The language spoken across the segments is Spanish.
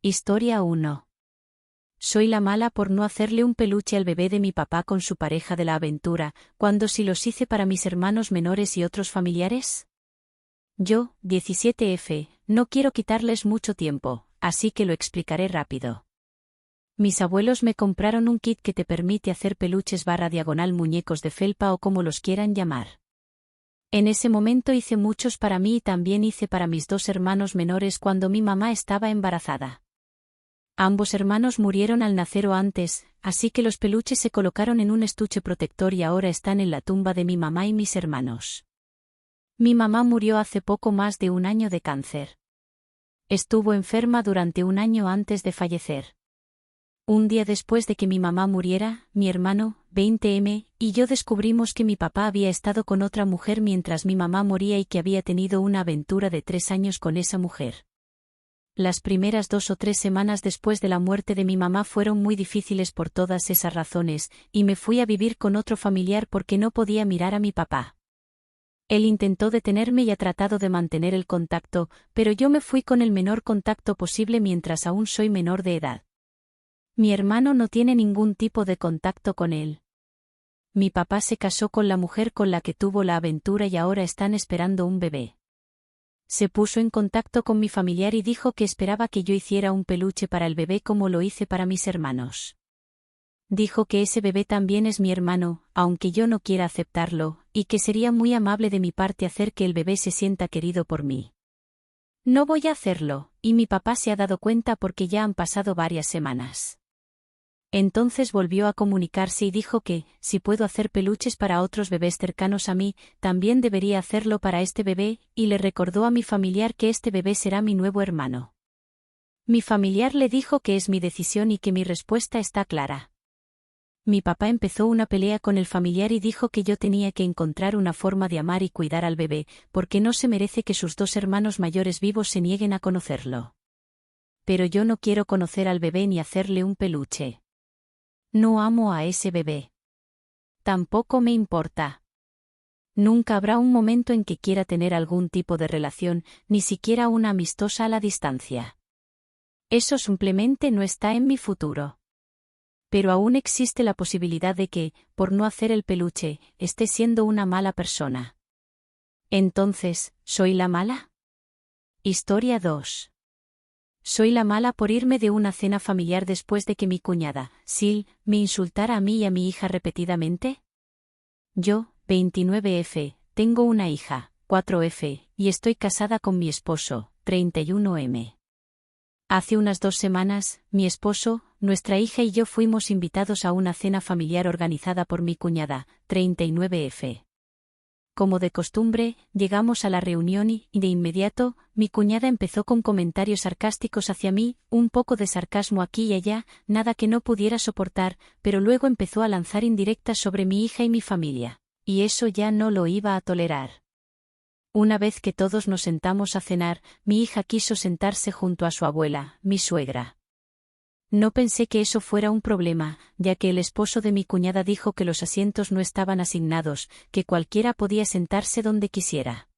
Historia 1. Soy la mala por no hacerle un peluche al bebé de mi papá con su pareja de la aventura, cuando sí los hice para mis hermanos menores y otros familiares. Yo, 17F, no quiero quitarles mucho tiempo, así que lo explicaré rápido. Mis abuelos me compraron un kit que te permite hacer peluches / muñecos de felpa o como los quieran llamar. En ese momento hice muchos para mí y también hice para mis dos hermanos menores cuando mi mamá estaba embarazada. Ambos hermanos murieron al nacer o antes, así que los peluches se colocaron en un estuche protector y ahora están en la tumba de mi mamá y mis hermanos. Mi mamá murió hace poco más de un año de cáncer. Estuvo enferma durante un año antes de fallecer. Un día después de que mi mamá muriera, mi hermano, 20M, y yo descubrimos que mi papá había estado con otra mujer mientras mi mamá moría y que había tenido una aventura de 3 años con esa mujer. Las primeras 2 o 3 semanas después de la muerte de mi mamá fueron muy difíciles por todas esas razones, y me fui a vivir con otro familiar porque no podía mirar a mi papá. Él intentó detenerme y ha tratado de mantener el contacto, pero yo me fui con el menor contacto posible mientras aún soy menor de edad. Mi hermano no tiene ningún tipo de contacto con él. Mi papá se casó con la mujer con la que tuvo la aventura y ahora están esperando un bebé. Se puso en contacto con mi familiar y dijo que esperaba que yo hiciera un peluche para el bebé como lo hice para mis hermanos. Dijo que ese bebé también es mi hermano, aunque yo no quiera aceptarlo, y que sería muy amable de mi parte hacer que el bebé se sienta querido por mí. No voy a hacerlo, y mi papá se ha dado cuenta porque ya han pasado varias semanas. Entonces volvió a comunicarse y dijo que, si puedo hacer peluches para otros bebés cercanos a mí, también debería hacerlo para este bebé, y le recordó a mi familiar que este bebé será mi nuevo hermano. Mi familiar le dijo que es mi decisión y que mi respuesta está clara. Mi papá empezó una pelea con el familiar y dijo que yo tenía que encontrar una forma de amar y cuidar al bebé, porque no se merece que sus 2 hermanos mayores vivos se nieguen a conocerlo. Pero yo no quiero conocer al bebé ni hacerle un peluche. No amo a ese bebé. Tampoco me importa. Nunca habrá un momento en que quiera tener algún tipo de relación, ni siquiera una amistosa a la distancia. Eso simplemente no está en mi futuro. Pero aún existe la posibilidad de que, por no hacer el peluche, esté siendo una mala persona. Entonces, ¿soy la mala? Historia 2. Soy la mala por irme de una cena familiar después de que mi cuñada, Sil, me insultara a mí y a mi hija repetidamente. Yo, 29F, tengo una hija, 4F, y estoy casada con mi esposo, 31M. Hace unas 2 semanas, mi esposo, nuestra hija y yo fuimos invitados a una cena familiar organizada por mi cuñada, 39F. Como de costumbre, llegamos a la reunión y, de inmediato, mi cuñada empezó con comentarios sarcásticos hacia mí, un poco de sarcasmo aquí y allá, nada que no pudiera soportar, pero luego empezó a lanzar indirectas sobre mi hija y mi familia, y eso ya no lo iba a tolerar. Una vez que todos nos sentamos a cenar, mi hija quiso sentarse junto a su abuela, mi suegra. No pensé que eso fuera un problema, ya que el esposo de mi cuñada dijo que los asientos no estaban asignados, que cualquiera podía sentarse donde quisiera.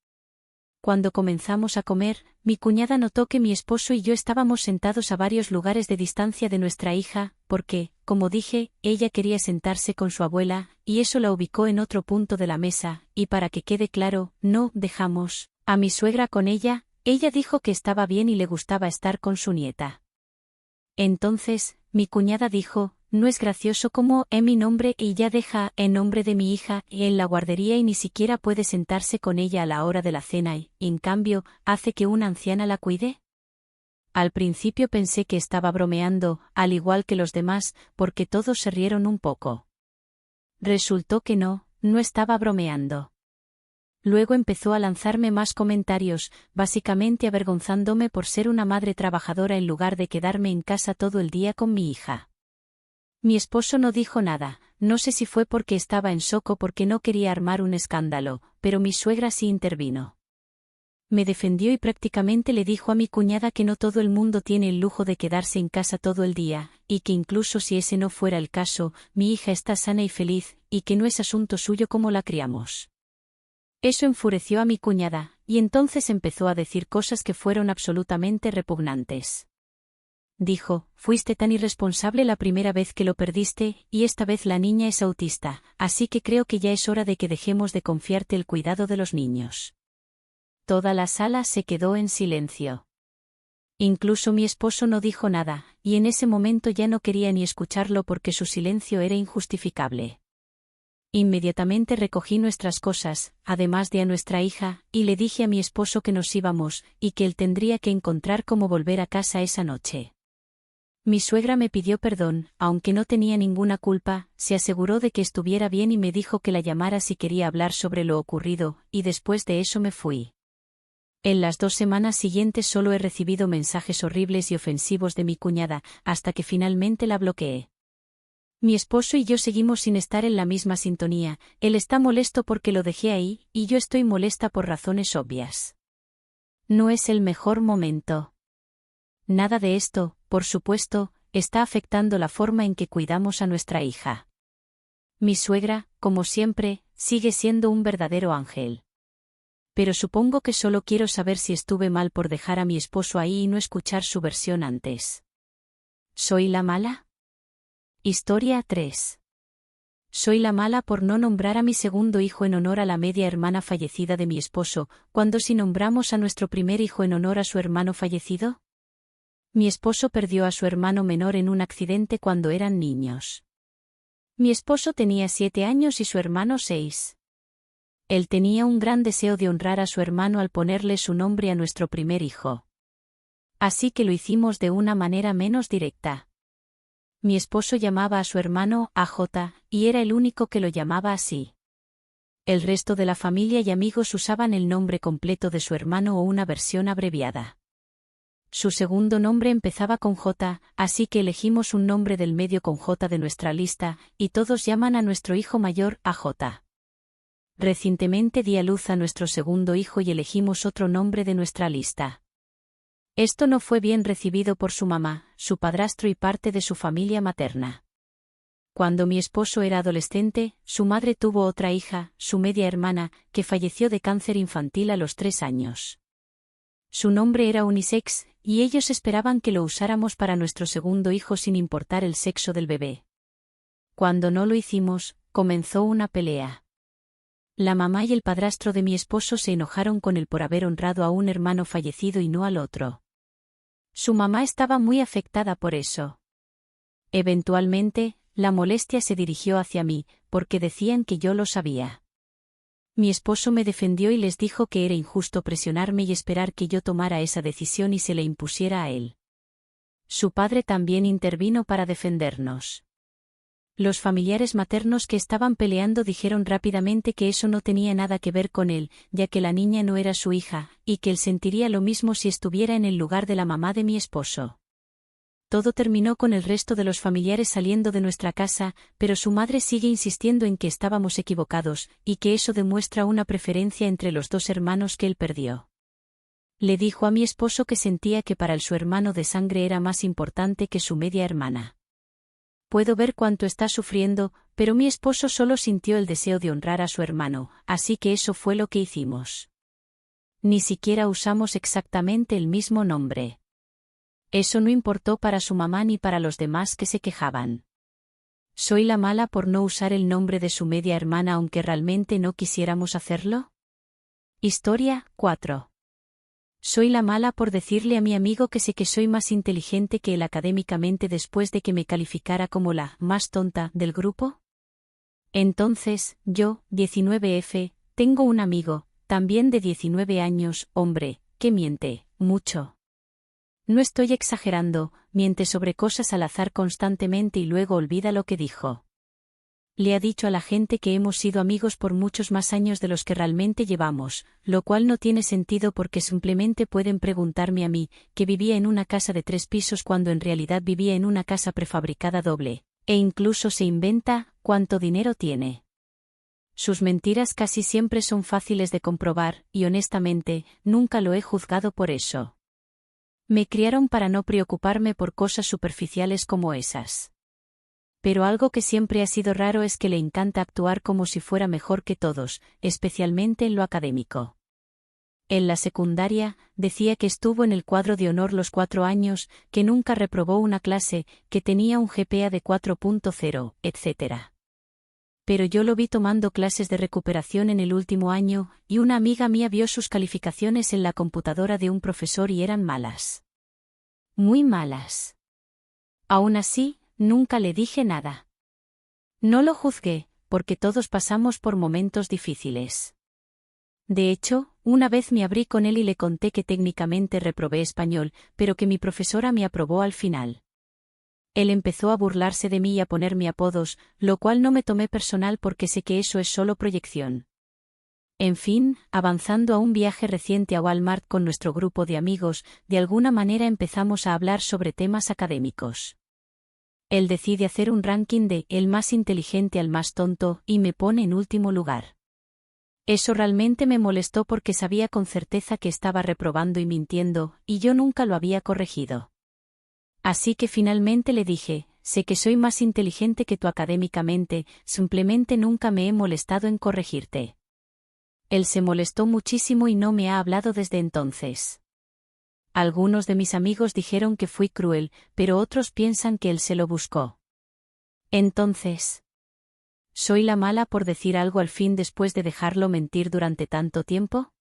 Cuando comenzamos a comer, mi cuñada notó que mi esposo y yo estábamos sentados a varios lugares de distancia de nuestra hija, porque, como dije, ella quería sentarse con su abuela, y eso la ubicó en otro punto de la mesa, y para que quede claro, no dejamos a mi suegra con ella dijo que estaba bien y le gustaba estar con su nieta. Entonces, mi cuñada dijo, no es gracioso como mi nombre y ella deja en nombre de mi hija en la guardería y ni siquiera puede sentarse con ella a la hora de la cena y, en cambio, hace que una anciana la cuide. Al principio pensé que estaba bromeando, al igual que los demás, porque todos se rieron un poco. Resultó que no estaba bromeando. Luego empezó a lanzarme más comentarios, básicamente avergonzándome por ser una madre trabajadora en lugar de quedarme en casa todo el día con mi hija. Mi esposo no dijo nada, no sé si fue porque estaba en shock o porque no quería armar un escándalo, pero mi suegra sí intervino. Me defendió y prácticamente le dijo a mi cuñada que no todo el mundo tiene el lujo de quedarse en casa todo el día, y que incluso si ese no fuera el caso, mi hija está sana y feliz, y que no es asunto suyo cómo la criamos. Eso enfureció a mi cuñada, y entonces empezó a decir cosas que fueron absolutamente repugnantes. dijo, fuiste tan irresponsable la primera vez que lo perdiste, y esta vez la niña es autista, así que creo que ya es hora de que dejemos de confiarte el cuidado de los niños. Toda la sala se quedó en silencio. Incluso mi esposo no dijo nada, y en ese momento ya no quería ni escucharlo porque su silencio era injustificable. Inmediatamente recogí nuestras cosas, además de a nuestra hija, y le dije a mi esposo que nos íbamos, y que él tendría que encontrar cómo volver a casa esa noche. Mi suegra me pidió perdón, aunque no tenía ninguna culpa, se aseguró de que estuviera bien y me dijo que la llamara si quería hablar sobre lo ocurrido, y después de eso me fui. En las 2 semanas siguientes solo he recibido mensajes horribles y ofensivos de mi cuñada, hasta que finalmente la bloqueé. Mi esposo y yo seguimos sin estar en la misma sintonía, él está molesto porque lo dejé ahí, y yo estoy molesta por razones obvias. No es el mejor momento. Nada de esto, por supuesto, está afectando la forma en que cuidamos a nuestra hija. Mi suegra, como siempre, sigue siendo un verdadero ángel. Pero supongo que solo quiero saber si estuve mal por dejar a mi esposo ahí y no escuchar su versión antes. ¿Soy la mala? Historia 3. Soy la mala por no nombrar a mi segundo hijo en honor a la media hermana fallecida de mi esposo, cuando sí nombramos a nuestro primer hijo en honor a su hermano fallecido. Mi esposo perdió a su hermano menor en un accidente cuando eran niños. Mi esposo tenía 7 años y su hermano 6. Él tenía un gran deseo de honrar a su hermano al ponerle su nombre a nuestro primer hijo. Así que lo hicimos de una manera menos directa. Mi esposo llamaba a su hermano AJ, y era el único que lo llamaba así. El resto de la familia y amigos usaban el nombre completo de su hermano o una versión abreviada. Su segundo nombre empezaba con J, así que elegimos un nombre del medio con J de nuestra lista, y todos llaman a nuestro hijo mayor AJ. Recientemente di a luz a nuestro segundo hijo y elegimos otro nombre de nuestra lista. Esto no fue bien recibido por su mamá, su padrastro y parte de su familia materna. Cuando mi esposo era adolescente, su madre tuvo otra hija, su media hermana, que falleció de cáncer infantil a los 3 años. Su nombre era unisex, y ellos esperaban que lo usáramos para nuestro segundo hijo sin importar el sexo del bebé. Cuando no lo hicimos, comenzó una pelea. La mamá y el padrastro de mi esposo se enojaron con él por haber honrado a un hermano fallecido y no al otro. Su mamá estaba muy afectada por eso. Eventualmente, la molestia se dirigió hacia mí, porque decían que yo lo sabía. Mi esposo me defendió y les dijo que era injusto presionarme y esperar que yo tomara esa decisión y se le impusiera a él. Su padre también intervino para defendernos. Los familiares maternos que estaban peleando dijeron rápidamente que eso no tenía nada que ver con él, ya que la niña no era su hija, y que él sentiría lo mismo si estuviera en el lugar de la mamá de mi esposo. Todo terminó con el resto de los familiares saliendo de nuestra casa, pero su madre sigue insistiendo en que estábamos equivocados, y que eso demuestra una preferencia entre los 2 hermanos que él perdió. Le dijo a mi esposo que sentía que para él su hermano de sangre era más importante que su media hermana. Puedo ver cuánto está sufriendo, pero mi esposo solo sintió el deseo de honrar a su hermano, así que eso fue lo que hicimos. Ni siquiera usamos exactamente el mismo nombre. Eso no importó para su mamá ni para los demás que se quejaban. ¿Soy la mala por no usar el nombre de su media hermana aunque realmente no quisiéramos hacerlo? Historia 4. ¿Soy la mala por decirle a mi amigo que sé que soy más inteligente que él académicamente después de que me calificara como la más tonta del grupo? Entonces, yo, 19F, tengo un amigo, también de 19 años, hombre, que miente, mucho. No estoy exagerando, miente sobre cosas al azar constantemente y luego olvida lo que dijo. Le ha dicho a la gente que hemos sido amigos por muchos más años de los que realmente llevamos, lo cual no tiene sentido porque simplemente pueden preguntarme a mí, que vivía en una casa de 3 pisos cuando en realidad vivía en una casa prefabricada doble, e incluso se inventa cuánto dinero tiene. Sus mentiras casi siempre son fáciles de comprobar, y honestamente, nunca lo he juzgado por eso. Me criaron para no preocuparme por cosas superficiales como esas. Pero algo que siempre ha sido raro es que le encanta actuar como si fuera mejor que todos, especialmente en lo académico. En la secundaria, decía que estuvo en el cuadro de honor los 4 años, que nunca reprobó una clase, que tenía un GPA de 4.0, etc. Pero yo lo vi tomando clases de recuperación en el último año, y una amiga mía vio sus calificaciones en la computadora de un profesor y eran malas. Muy malas. Aún así, nunca le dije nada. No lo juzgué, porque todos pasamos por momentos difíciles. De hecho, una vez me abrí con él y le conté que técnicamente reprobé español, pero que mi profesora me aprobó al final. Él empezó a burlarse de mí y a ponerme apodos, lo cual no me tomé personal porque sé que eso es solo proyección. En fin, avanzando a un viaje reciente a Walmart con nuestro grupo de amigos, de alguna manera empezamos a hablar sobre temas académicos. Él decide hacer un ranking de el más inteligente al más tonto y me pone en último lugar. Eso realmente me molestó porque sabía con certeza que estaba reprobando y mintiendo, y yo nunca lo había corregido. Así que finalmente le dije, sé que soy más inteligente que tú académicamente, simplemente nunca me he molestado en corregirte. Él se molestó muchísimo y no me ha hablado desde entonces. Algunos de mis amigos dijeron que fui cruel, pero otros piensan que él se lo buscó. Entonces, ¿soy la mala por decir algo al fin después de dejarlo mentir durante tanto tiempo?